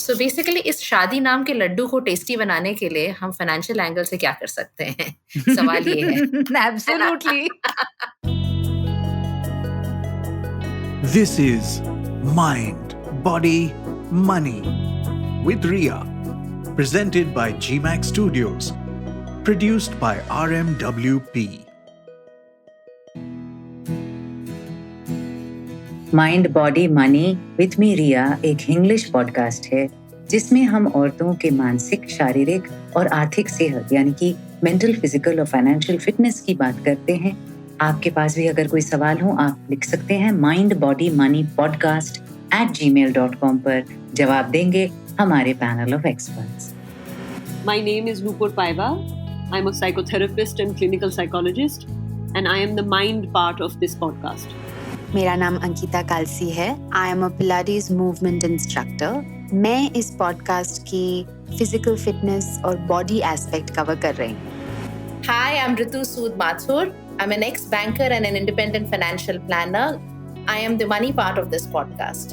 So basically इस शादी नाम के लड्डू को टेस्टी बनाने के लिए हम फाइनेंशियल एंगल से क्या कर सकते हैं? सवाल ये है। Absolutely. This is Mind, Body, Money with Ria. Presented by GMAX Studios. Produced by RMWP. Mind body money with me Riya एक इंग्लिश पॉडकास्ट है जिसमें हम औरतों के मानसिक, शारीरिक और आर्थिक सेहत यानी कि मेंटल, फिजिकल और फाइनेंशियल फिटनेस की बात करते हैं। आपके पास भी अगर कोई सवाल हो आप लिख सकते हैं mindbodymoneypodcast@gmail.com पर। जवाब देंगे हमारे panel of experts. My name is Nupur Paiva. I'm a psychotherapist and clinical psychologist, and I am the mind part of this podcast. मेरा नाम अंकिता कालसी है। I am a Pilates movement instructor. मैं इस पॉडकास्ट की फिजिकल फिटनेस और body aspect cover कर रही हूँ। Hi, I'm Ritu Sood Mathur. I'm an ex-banker and an independent financial planner. I am the money part of this podcast.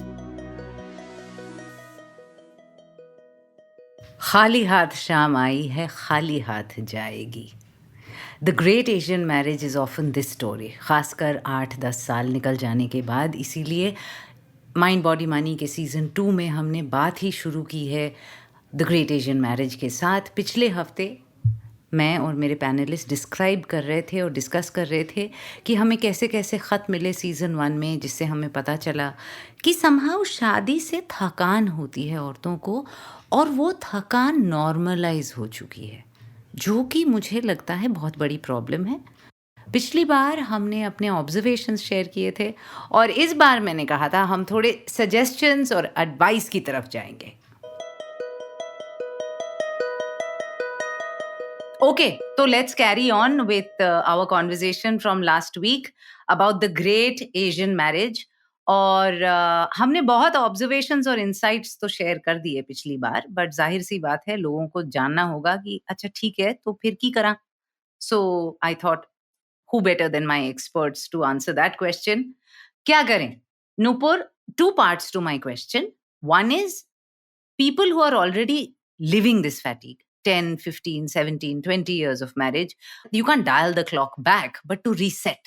खाली हाथ शाम आई है, खाली हाथ जाएगी। The great Asian marriage is often this story, ख़ासकर 8-10 साल निकल जाने के बाद। इसीलिए माइंड बॉडी मनी के सीज़न 2 में हमने बात ही शुरू की है द ग्रेट एशियन मैरिज के साथ। पिछले हफ्ते मैं और मेरे पैनलिस्ट डिस्क्राइब कर रहे थे और डिस्कस कर रहे थे कि हमें कैसे कैसे ख़त मिले सीज़न 1 में, जिससे हमें पता चला कि समहाउ शादी से थकान होती है औरतों को, और वो थकान नॉर्मलाइज हो चुकी है, जो कि मुझे लगता है बहुत बड़ी प्रॉब्लम है। पिछली बार हमने अपने ऑब्जर्वेशंस शेयर किए थे और इस बार मैंने कहा था हम थोड़े सजेशंस और एडवाइस की तरफ जाएंगे। Okay, so let's carry on with our conversation from last week about the great Asian marriage. और हमने बहुत ऑब्जर्वेशंस और इंसाइट्स तो शेयर कर दिए पिछली बार, बट जाहिर सी बात है लोगों को जानना होगा कि अच्छा ठीक है तो फिर की करा। So I thought who better than my experts to answer that question. क्या करें? Nupur, 2 parts to my question. One is people who are already living this fatigue, 10, 15, 17, 20 years of marriage, you can't dial the clock back, but to reset.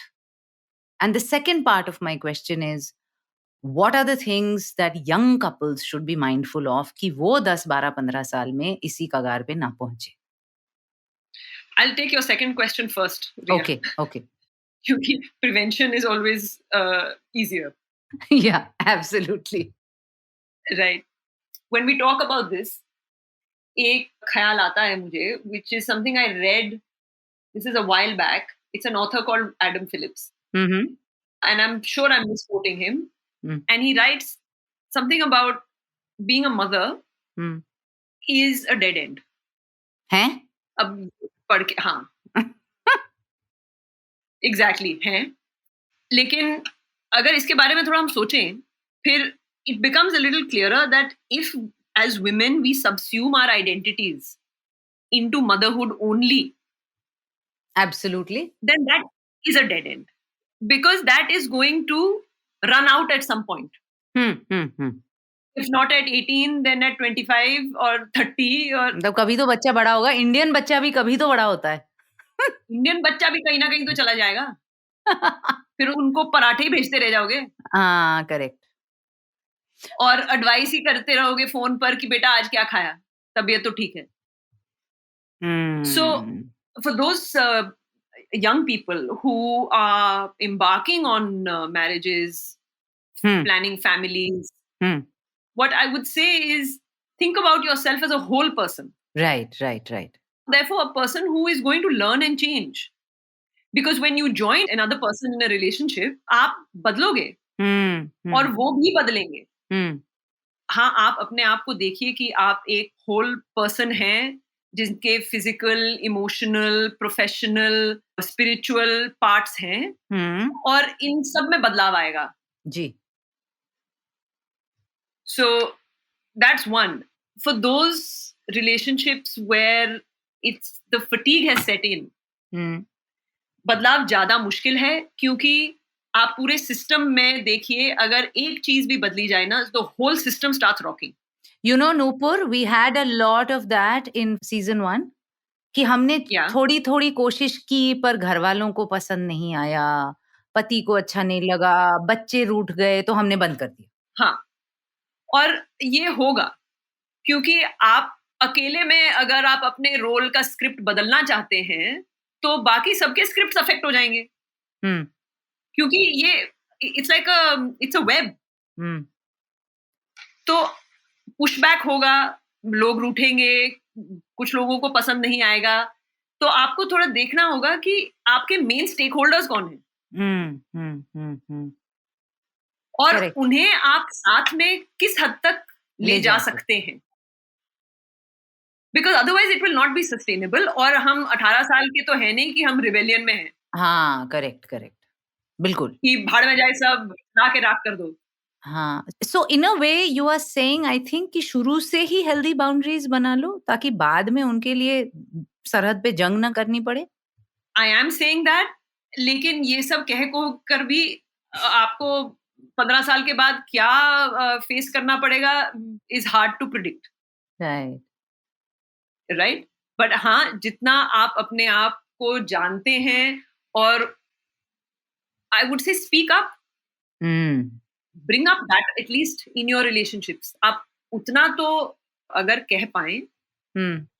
And the second part of my question is, what are the things that young couples should be mindful of कि वो 10, 12, 15 साल में इसी कगार पे ना पहुंचे? I'll take your second question first, Riya. Okay. क्योंकि prevention is always easier. Yeah, absolutely. Right. When we talk about this, एक ख्याल आता है मुझे, which is something I read. This is a while back. It's an author called Adam Phillips. Mm-hmm. And I'm sure I'm misquoting him. Mm. And he writes something about being a mother is a dead end. हैं? अब पढ़ के हाँ exactly है, लेकिन अगर इसके बारे में थोड़ा हम सोचें फिर it becomes a little clearer that if as women we subsume our identities into motherhood only, Absolutely. then that is a dead end, because that is going to run out at some point. If not at 18 then at 25 or 30 or मतलब कभी तो बच्चा बड़ा होगा। Indian बच्चा भी कभी तो बड़ा होता है। इंडियन बच्चा भी कहीं ना कहीं तो चला जाएगा। फिर उनको पराठे ही भेजते रह जाओगे। हाँ, करेक्ट। और एडवाइस ही करते रहोगे फोन पर कि बेटा आज क्या खाया, तबीयत तो ठीक है। So for those young people who are embarking on marriages, planning families, what I would say is think about yourself as a whole person. Right. Therefore, a person who is going to learn and change. Because when you join another person in a relationship, आप बदलोगे और वो भी बदलेंगे। हाँ, आप अपने आप को देखिए कि आप एक होल पर्सन हैं जिनके physical, emotional, professional, spiritual parts हैं और इन सब में बदलाव आएगा। जी। So that's one. For those relationships where it's the fatigue has set in, बदलाव ज्यादा मुश्किल है, क्योंकि आप पूरे सिस्टम में देखिए अगर एक चीज भी बदली जाए ना, तो whole system starts rocking. You know, Nupur, we had a lot of that in season 1 कि हमने Yeah. थोड़ी-थोड़ी कोशिश की पर घर वालों को पसंद नहीं आया, पति को अच्छा नहीं लगा, बच्चे रूठ गए तो हमने बंद कर दिया। हाँ, और ये होगा क्योंकि आप अकेले में अगर आप अपने रोल का स्क्रिप्ट बदलना चाहते हैं, तो बाकी सबके स्क्रिप्ट्स अफेक्ट हो जाएंगे। हम्म क्योंकि ये इट्स अ वेब। हम्म तो पुशबैक होगा, लोग रूठेंगे, कुछ लोगों को पसंद नहीं आएगा। तो आपको थोड़ा देखना होगा कि आपके मेन स्टेक होल्डर्स कौन हैं और Correct. उन्हें आप साथ में किस हद तक ले जा सकते हैं। Because otherwise it will not be sustainable. और हम 18 साल के तो है नहीं कि हम रिबेलियन में हैं हाँ, करेक्ट बिल्कुल। कि भाड़ में जाए सब, ला के राख कर दो। हाँ, so in a way you are saying I think कि शुरू से ही हेल्दी बाउंड्रीज बना लो ताकि बाद में उनके लिए सरहद पे जंग ना करनी पड़े। आई एम सेइंग दैट, लेकिन ये सब कह को कर भी आपको 15 साल के बाद क्या फेस करना पड़ेगा is hard to predict. Right, but हाँ, जितना आप अपने आप को जानते हैं और I would say speak up, bring up that at least in your relationships. आप उतना तो अगर कह पाए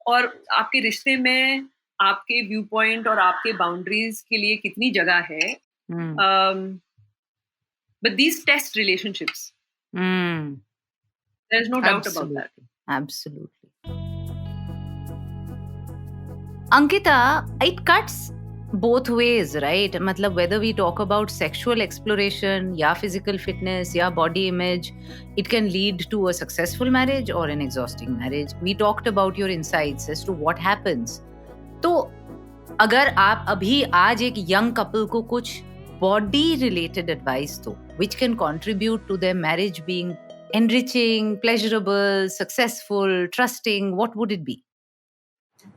और आपके रिश्ते में आपके व्यू पॉइंट और आपके बाउंड्रीज के लिए कितनी जगह है। But these test relationships, there is no doubt about that. Absolutely. Ankita, it cuts both ways, right? मतलब whether we talk about sexual exploration या physical fitness या body image, it can lead to a successful marriage or an exhausting marriage. We talked about your insights as to what happens. तो अगर आप अभी आज एक young couple को कुछ body related advice दो, which can contribute to their marriage being enriching, pleasurable, successful, trusting, what would it be?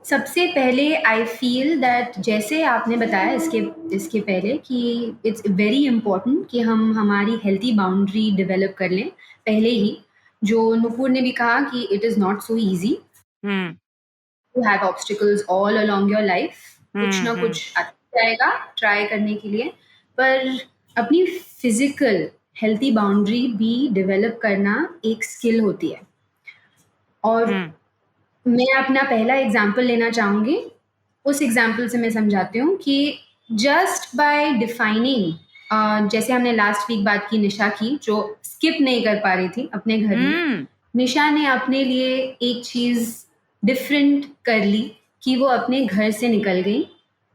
सबसे पहले आई फील दैट जैसे आपने बताया इसके पहले कि इट्स वेरी इम्पोर्टेंट कि हम हमारी हेल्थी बाउंड्री डेवलप कर लें पहले ही। जो नुपुर ने भी कहा कि it is not so easy to have obstacles all along your life, कुछ ना कुछ आता जाएगा ट्राई करने के लिए, पर अपनी फिजिकल हेल्थी बाउंड्री भी डेवलप करना एक स्किल होती है। और मैं अपना पहला एग्जाम्पल लेना चाहूँगी। उस एग्जाम्पल से मैं समझाती हूँ कि जस्ट बाय डिफाइनिंग, जैसे हमने लास्ट वीक बात की निशा की जो स्किप नहीं कर पा रही थी अपने घर में, निशा ने अपने लिए एक चीज़ डिफरेंट कर ली कि वो अपने घर से निकल गई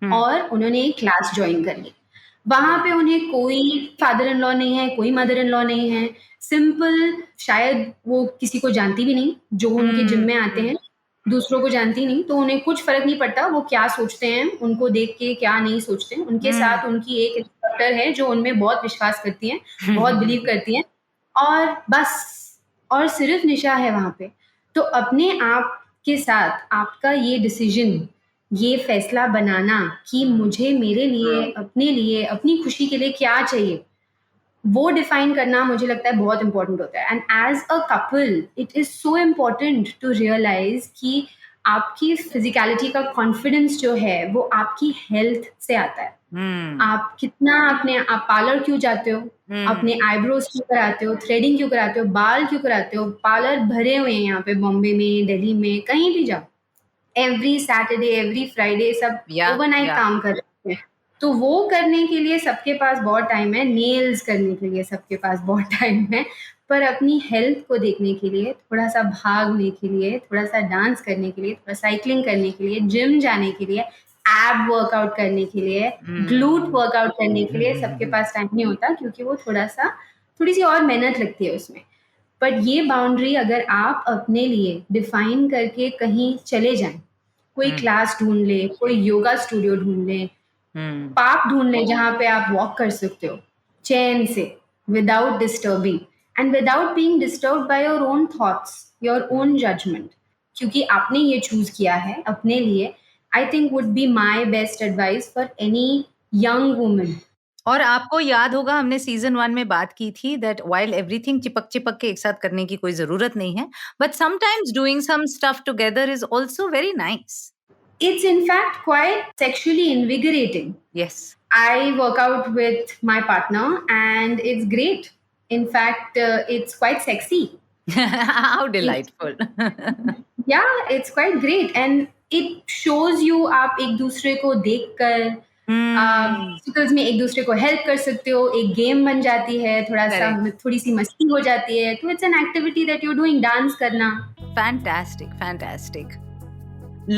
और उन्होंने एक क्लास ज्वाइन कर ली। वहाँ पे उन्हें कोई फादर इन लॉ नहीं है, कोई मदर इन लॉ नहीं है, सिंपल, शायद वो किसी को जानती भी नहीं जो उनके जिम में आते हैं, दूसरों को जानती नहीं, तो उन्हें कुछ फर्क नहीं पड़ता वो क्या सोचते हैं, उनको देख के क्या नहीं सोचते हैं। उनके साथ उनकी एक इंस्ट्रक्टर है जो उनमें बहुत विश्वास करती है, बहुत बिलीव करती है, और बस, और सिर्फ निशा है वहाँ पे। तो अपने आप के साथ आपका ये डिसीजन, ये फैसला बनाना कि मुझे मेरे लिए, अपने लिए, अपनी खुशी के लिए क्या चाहिए, वो डिफाइन करना मुझे लगता है बहुत इंपॉर्टेंट होता है। And as a couple it is so important to realise कि आपकी फिजिकलिटी का कॉन्फिडेंस जो है वो आपकी हेल्थ से आता है। आप कितना आप पार्लर क्यों जाते हो, अपने आईब्रोज क्यों कराते हो, थ्रेडिंग क्यों कराते हो, बाल क्यों कराते हो, पार्लर भरे हुए हैं यहाँ पे, बॉम्बे में, दिल्ली में, कहीं भी जाओ, एवरी सैटरडे, एवरी फ्राइडे सब ओवरनाइट काम कर रहे हैं। तो वो करने के लिए सबके पास बहुत टाइम है, नेल्स करने के लिए सबके पास बहुत टाइम है, पर अपनी हेल्थ को देखने के लिए, थोड़ा सा भागने के लिए, थोड़ा सा डांस करने के लिए, थोड़ा साइकिलिंग करने के लिए, जिम जाने के लिए, एब वर्कआउट करने के लिए, ग्लूट वर्कआउट करने के लिए सबके पास टाइम नहीं होता, क्योंकि वो थोड़ी सी और मेहनत लगती है उसमें। पर ये बाउंड्री अगर आप अपने लिए डिफाइन करके कहीं चले जाएं, कोई क्लास ढूंढ ले, कोई योगा स्टूडियो ढूंढ ले, पार्क ढूंढ ले जहाँ पे आप वॉक कर सकते हो चैन से, without disturbing and without being disturbed by your own thoughts, your own judgement, क्योंकि आपने ये चूज किया है अपने लिए। I think would be my best advice for any young woman और आपको याद होगा हमने सीजन 1 में बात की थी that while everything चिपक के एक साथ करने की कोई जरूरत नहीं है, but sometimes doing some stuff together is also very nice. It's in fact quite sexually invigorating. Yes. I work out with my partner and it's great. In fact, it's quite sexy. How delightful. Yeah, it's quite great and it shows you आप एक दूसरे को देखकर obstacles में एक दूसरे को help कर सकते हो, एक गेम बन जाती है, थोड़ी सी मस्ती हो जाती है, तो it's an activity that you're doing, dance करना. Fantastic.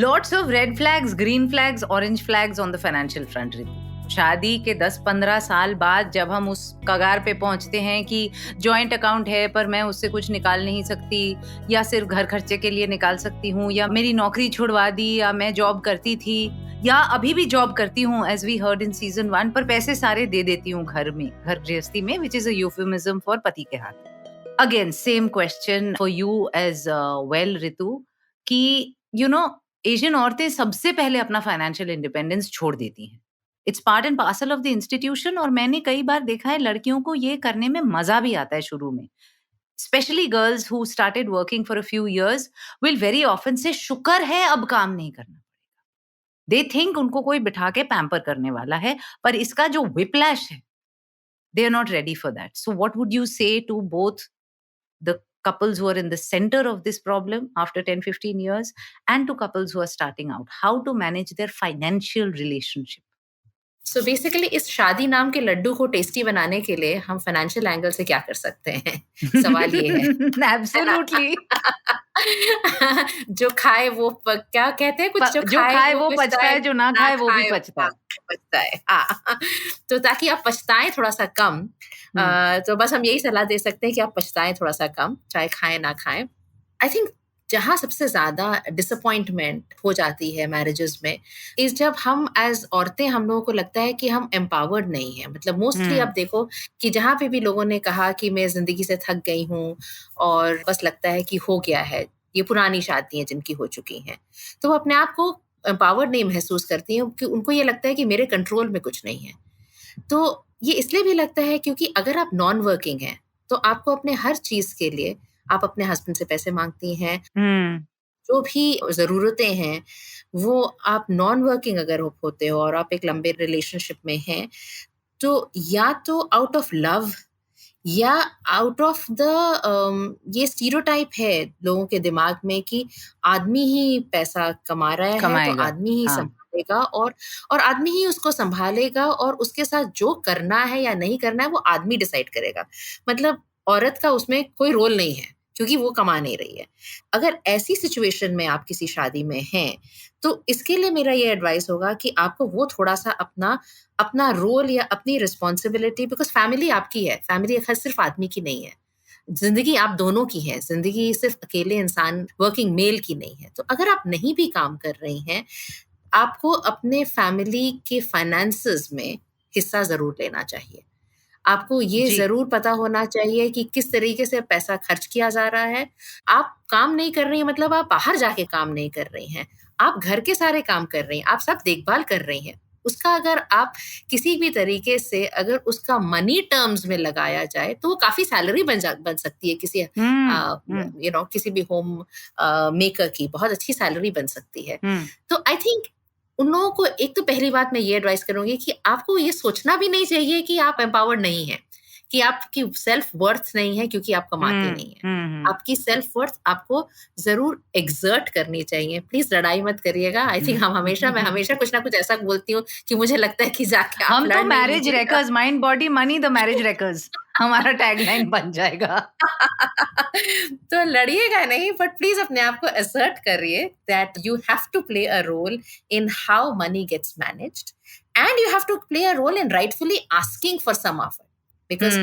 Lots of red flags, green flags, orange flags on the financial front. शादी के 10-15 साल बाद जब हम उस कगार पे पहुंचते हैं कि जॉइंट अकाउंट है पर मैं उससे कुछ निकाल नहीं सकती, या सिर्फ घर खर्चे के लिए निकाल सकती हूँ, या मेरी नौकरी छुड़वा दी, या मैं जॉब करती थी या अभी भी जॉब करती हूँ as we heard in season 1, पर पैसे सारे दे देती हूँ घर गृहस्थी में, which is a euphemism for पति के हाथ. Again same question for you as well Ritu, कि यू नो एशियन औरतें सबसे पहले अपना फाइनेंशियल इंडिपेंडेंस छोड़ देती हैं. It's part and parcel of the institution, और मैंने कई बार देखा है लड़कियों को ये करने में मजा भी आता है शुरू में. Specially girls who started working for a few years will very often से शुक्र है अब काम नहीं करना पड़ेगा. दे थिंक उनको कोई बिठा के पैम्पर करने वाला है, पर इसका जो विप्लैश है, they are not ready for that. So what would you say to both the couples who are in the center of this problem after 10-15 years and to couples who are starting out, how to manage their financial relationship? So basically इस शादी नाम के लड्डू को tasty बनाने के लिए हम financial angle से क्या कर सकते हैं? सवाल ये है. Absolutely. जो खाए वो क्या कहते हैं, कुछ जो खाए वो पचता है, जो ना खाए वो भी पचता है. हाँ. तो ताकि आप पछताएं थोड़ा सा कम, तो बस हम यही सलाह दे सकते हैं कि आप पछताएं थोड़ा सा कम, चाहे खाएं ना खाएं. आई थिंक जहाँ सबसे ज्यादा डिसअपॉइंटमेंट हो जाती है मैरिजेस में इस जब हम एज औरतें, हम लोगों को लगता है कि हम एम्पावर्ड नहीं है. मतलब मोस्टली आप देखो कि जहाँ पे भी लोगों ने कहा कि मैं जिंदगी से थक गई हूँ और बस लगता है कि हो गया है, ये पुरानी शादी हैं जिनकी हो चुकी हैं, तो वो अपने आप को एम्पावर्ड नहीं महसूस करती हैं, कि उनको ये लगता है कि मेरे कंट्रोल में कुछ नहीं है. तो ये इसलिए भी लगता है क्योंकि अगर आप नॉन वर्किंग हैं तो आपको अपने हर चीज के लिए आप अपने हस्बैंड से पैसे मांगती हैं. जो भी जरूरतें हैं वो आप नॉन वर्किंग अगर होते हो और आप एक लंबे रिलेशनशिप में हैं, तो या तो आउट ऑफ लव या आउट ऑफ द ये स्टीरियोटाइप है लोगों के दिमाग में कि आदमी ही पैसा कमा रहा है तो आदमी ही संभालेगा और आदमी ही उसको संभालेगा और उसके साथ जो करना है या नहीं करना है वो आदमी डिसाइड करेगा. मतलब औरत का उसमें कोई रोल नहीं है क्योंकि वो कमा नहीं रही है. अगर ऐसी सिचुएशन में आप किसी शादी में हैं तो इसके लिए मेरा ये एडवाइस होगा कि आपको वो थोड़ा सा अपना रोल या अपनी रिस्पॉन्सिबिलिटी, बिकॉज फैमिली आपकी है, फैमिली सिर्फ आदमी की नहीं है, जिंदगी आप दोनों की है, जिंदगी सिर्फ अकेले इंसान वर्किंग मेल की नहीं है. तो अगर आप नहीं भी काम कर रही हैं, आपको अपने फैमिली के फाइनेंसेस में हिस्सा जरूर लेना चाहिए. आपको ये जरूर पता होना चाहिए कि किस तरीके से पैसा खर्च किया जा रहा है. आप काम नहीं कर रही हैं मतलब आप बाहर जाके काम नहीं कर रही हैं, आप घर के सारे काम कर रही हैं, आप सब देखभाल कर रही हैं. उसका अगर आप किसी भी तरीके से अगर उसका मनी टर्म्स में लगाया जाए तो वो काफी सैलरी बन सकती है किसी किसी भी होम मेकर की बहुत अच्छी सैलरी बन सकती है. तो आई थिंक उन लोगों को एक तो पहली बात मैं ये एडवाइस करूंगी कि आपको ये सोचना भी नहीं चाहिए कि आप एम्पावर्ड नहीं हैं, कि आपकी सेल्फ वर्थ नहीं है क्योंकि आप कमाते नहीं है. आपकी सेल्फ वर्थ आपको जरूर एक्सर्ट करनी चाहिए. प्लीज लड़ाई मत करिएगा. आई थिंक मैं हमेशा कुछ ना कुछ ऐसा बोलती हूँ कि मुझे लगता है कि जाके हम तो marriage wreckers, mind body money the marriage wreckers हमारा टैगलाइन बन जाएगा. तो लड़िएगा नहीं, बट प्लीज अपने आप को असर्ट करिए that you have to play a role in how money gets managed and you have to play a role in rightfully asking for some of it. Because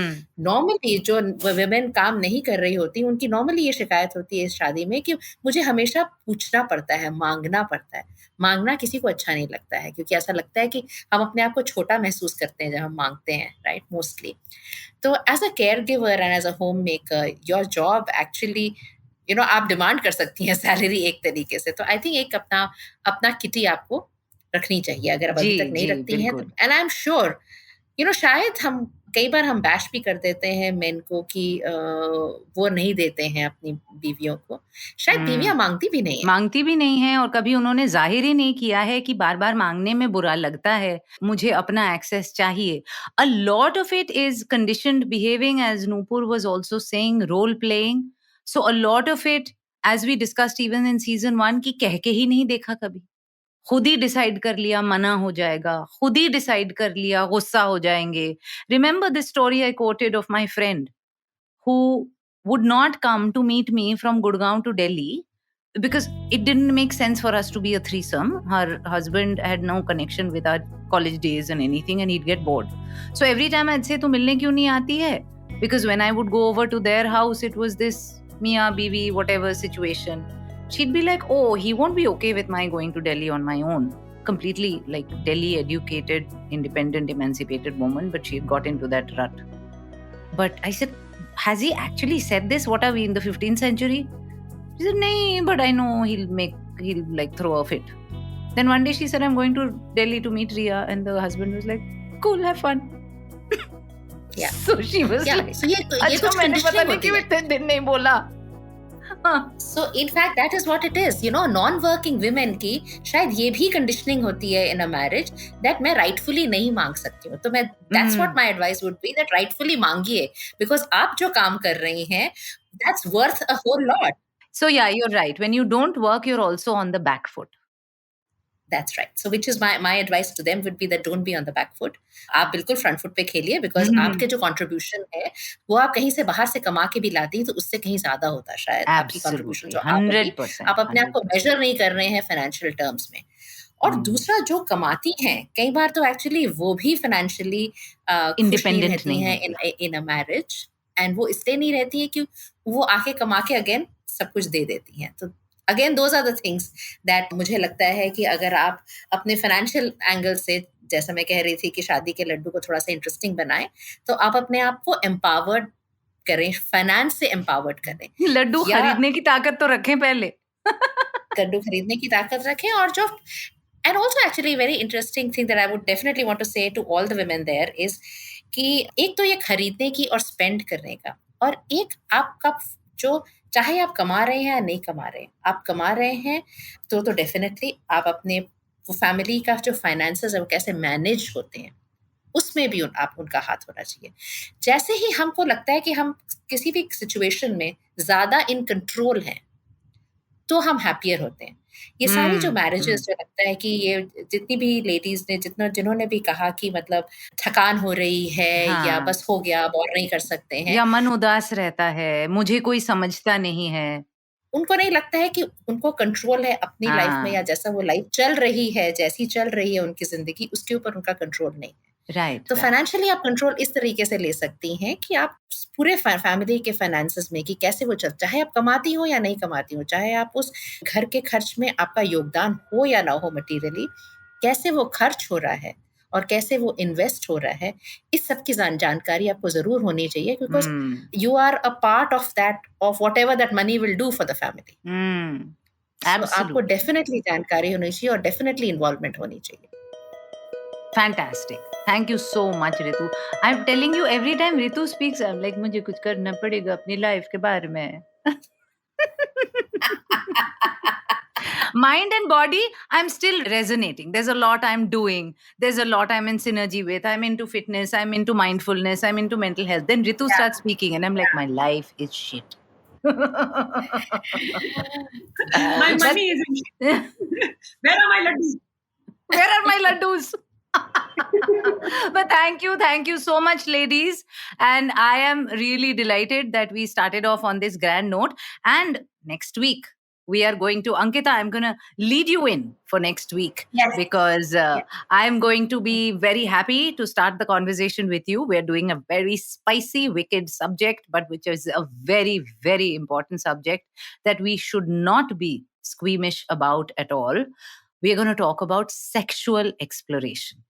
normally जो women काम नहीं कर रही होती उनकी नॉर्मली ये शिकायत होती है इस शादी में कि मुझे हमेशा पूछना पड़ता है, मांगना पड़ता है. मांगना किसी को अच्छा नहीं लगता है क्योंकि ऐसा लगता है कि हम अपने आप को छोटा महसूस करते हैं जब हम मांगते हैं, राइट, मोस्टली. तो as a care giver and as a home maker your job actually आप डिमांड कर सकती हैं सैलरी एक तरीके से. तो आई थिंक एक अपना किटी आपको रखनी चाहिए अगर आप अभी तक नहीं रखती हैं. एंड आई एम श्योर शायद हम कई बार हम बैश भी कर देते हैं मेन को कि वो नहीं देते हैं अपनी बीवियों को। शायद बीवियां मांगती भी नहीं है और कभी उन्होंने जाहिर ही नहीं किया है कि बार बार मांगने में बुरा लगता है, मुझे अपना एक्सेस चाहिए। A lot of it is conditioned behaving, as Nupur was also saying, role playing. So a lot of it, as we discussed even in season 1, की कह के ही नहीं देखा कभी, खुद ही डिसाइड कर लिया मना हो जाएगा, खुद ही डिसाइड कर लिया गुस्सा हो जाएंगे। Remember the story I quoted of my friend who would not come to meet me from Gurgaon to Delhi because it didn't make sense for us to be a threesome. Her husband had no connection with our college days and anything, and he'd get bored. So every time I'd say, "Tu milne kyun nahi aati hai?" Because when I would go over to their house, it was this Mia Bibi whatever situation. She'd be like, "Oh, he won't be okay with my going to Delhi on my own." Completely like Delhi educated, independent, emancipated woman, but she got into that rut. But I said, has he actually said this? What are we in the 15th century? She said, nahi, but I know he'll like throw a fit. Then one day she said, I'm going to Delhi to meet Riya, and the husband was like, cool, have fun. Yeah. So she was like, so ye अच्छा मैंने पता नहीं क्यों इतने दिन नहीं बोला. So in fact that is what it is, non-working women की शायद ये भी conditioning होती है in a marriage that मैं rightfully नहीं मांग सकती हूँ। तो मैं that's what my advice would be, that rightfully मांगिए, because आप जो काम कर रही हैं that's worth a whole lot. So yeah, you're right. When you don't work, you're also on the back foot. That's right. So which is my advice to them would be that don't be on the back foot. आप बिल्कुल front foot पे खेलिए, because आपके जो contribution है वो आप कहीं से बाहर से कमा के भी लाती हैं तो उससे कहीं ज्यादा होता है शायद आपकी contribution जो आप 100%, आप अपने आप को measure नहीं कर रहे हैं financial terms में। और दूसरा जो कमाती हैं कई बार तो actually वो भी financially Independent रहती हैं in a marriage, and वो इसलिए नहीं रहती है कि वो आके कमा के again सब कुछ दे देती हैं। तो again those are the things that मुझे लगता है कि अगर आप अपने फाइनेंशियल एंगल से, जैसा मैं कह रही थी कि शादी के लड्डू को थोड़ा सा इंटरेस्टिंग बनाएं, तो आप अपने आप को एम्पावर्ड करें, फाइनेंस से एम्पावर्ड करें। लड्डू खरीदने की ताकत तो रखें पहले। लड्डू खरीदने की ताकत रखें। और जो and also actually very interesting thing that I would definitely want to say to all the women there is कि एक तो ये खरीदने की और स्पेंड करने का, और एक आपका जो चाहे आप कमा रहे हैं या नहीं कमा रहे हैं, आप कमा रहे हैं तो डेफिनेटली आप अपने फैमिली का जो फाइनेंसेस है वो कैसे मैनेज होते हैं उसमें भी आप उनका हाथ होना चाहिए। जैसे ही हमको लगता है कि हम किसी भी सिचुएशन में ज्यादा इन कंट्रोल हैं तो हम हैप्पियर होते हैं। ये सारी जो मैरिजेस जो लगता है कि ये जितनी भी लेडीज ने जिन्होंने भी कहा कि मतलब थकान हो रही है या बस हो गया, अब और नहीं कर सकते हैं, या मन उदास रहता है, मुझे कोई समझता नहीं है, उनको नहीं लगता है कि उनको कंट्रोल है अपनी लाइफ में, या जैसा वो लाइफ चल रही है, जैसी चल रही है उनकी जिंदगी, उसके ऊपर उनका कंट्रोल नहीं है। राइट। तो फाइनेंशियली आप कंट्रोल इस तरीके से ले सकती हैं कि आप पूरे फैमिली के फाइनेंसेस में कि कैसे वो चल, चाहे आप कमाती हो या नहीं कमाती हो, चाहे आप उस घर के खर्च में आपका योगदान हो या ना हो मटीरियली, कैसे वो खर्च हो रहा है और कैसे वो इन्वेस्ट हो रहा है, इस सब की जानकारी आपको जरूर होनी चाहिए, because you are a part of that, of whatever that money will do for the family. आपको डेफिनेटली जानकारी होनी चाहिए और डेफिनेटली इन्वॉल्वमेंट होनी चाहिए। Fantastic. Thank you so much, Ritu. I'm telling you, every time Ritu speaks, I'm like, मुझे कुछ करना पड़ेगा अपनी लाइफ के बारे में। Mind and body, I'm still resonating. There's a lot I'm doing. There's a lot I'm in synergy with. I'm into fitness. I'm into mindfulness. I'm into mental health. Then Ritu starts speaking and I'm like, my life is shit. My money is in shit. Where are my laddus? Where are my laddus? But thank you so much, ladies. And I am really delighted that we started off on this grand note. And next week, we are going to, Ankita, I'm going to lead you in for next week. Yes. Because I'm going to be very happy to start the conversation with you. We're doing a very spicy, wicked subject, but which is a very, very important subject that we should not be squeamish about at all. We're going to talk about sexual exploration.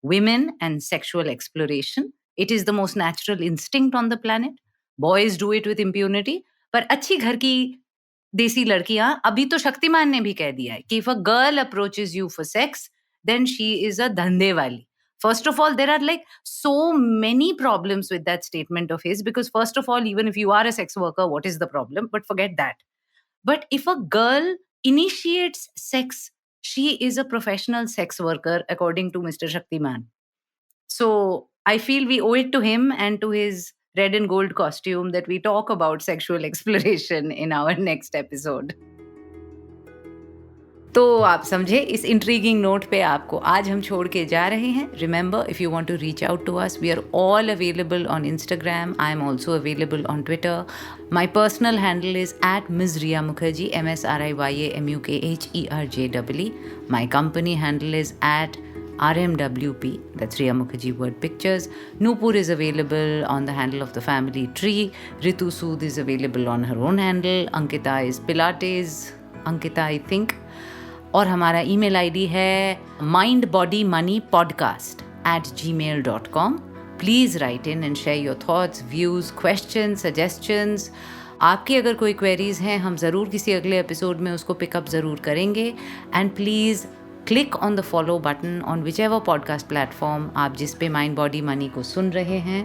Women and sexual exploration. It is the most natural instinct on the planet. Boys do it with impunity. पर अच्छी घर की देसी लड़कियां, अभी तो शक्तिमान ने भी कह दिया है कि if a girl approaches you for sex, then she is a धंधे वाली. First of all, there are like so many problems with that statement of his, because first of all, even if you are a sex worker, what is the problem? But forget that. But if a girl initiates sex, she is a professional sex worker, according to Mr. Shaktiman. So I feel we owe it to him and to his red and gold costume that we talk about sexual exploration in our next episode. तो आप समझे, इस intriguing note पे आपको आज हम छोड़ के जा रहे हैं. Remember, if you want to reach out to us, we are all available on Instagram. I am also available on Twitter. My personal handle is @Ms Riya Mukherjee, MSRIYAMUKHERJEE. My company handle is @RMWP, that's Riya Mukherjee Word Pictures. Nupur is available on the handle of the family tree. Ritu Sood is available on her own handle. Ankita is Pilates Ankita, I think. और हमारा email ID है mindbodymoneypodcast@gmail.com. Please write in and share your thoughts, views, questions, suggestions. आपकी अगर कोई queries हैं, हम ज़रूर किसी अगले एपिसोड में उसको पिकअप ज़रूर करेंगे. And please click on the follow button on whichever podcast platform आप जिस पे माइंड बॉडी मनी को सुन रहे हैं.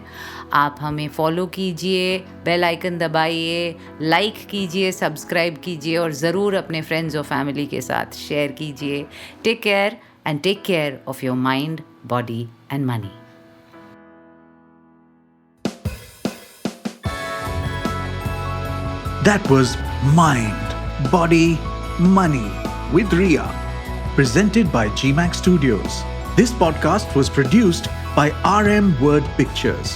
आप हमें फॉलो कीजिए, बेल आइकन दबाइए, लाइक कीजिए, सब्सक्राइब कीजिए और ज़रूर अपने फ्रेंड्स और फैमिली के साथ शेयर कीजिए. Take care and take care of your mind, body and money. That was Mind, Body, Money with Riya, presented by GMAX Studios. This podcast was produced by RM Word Pictures.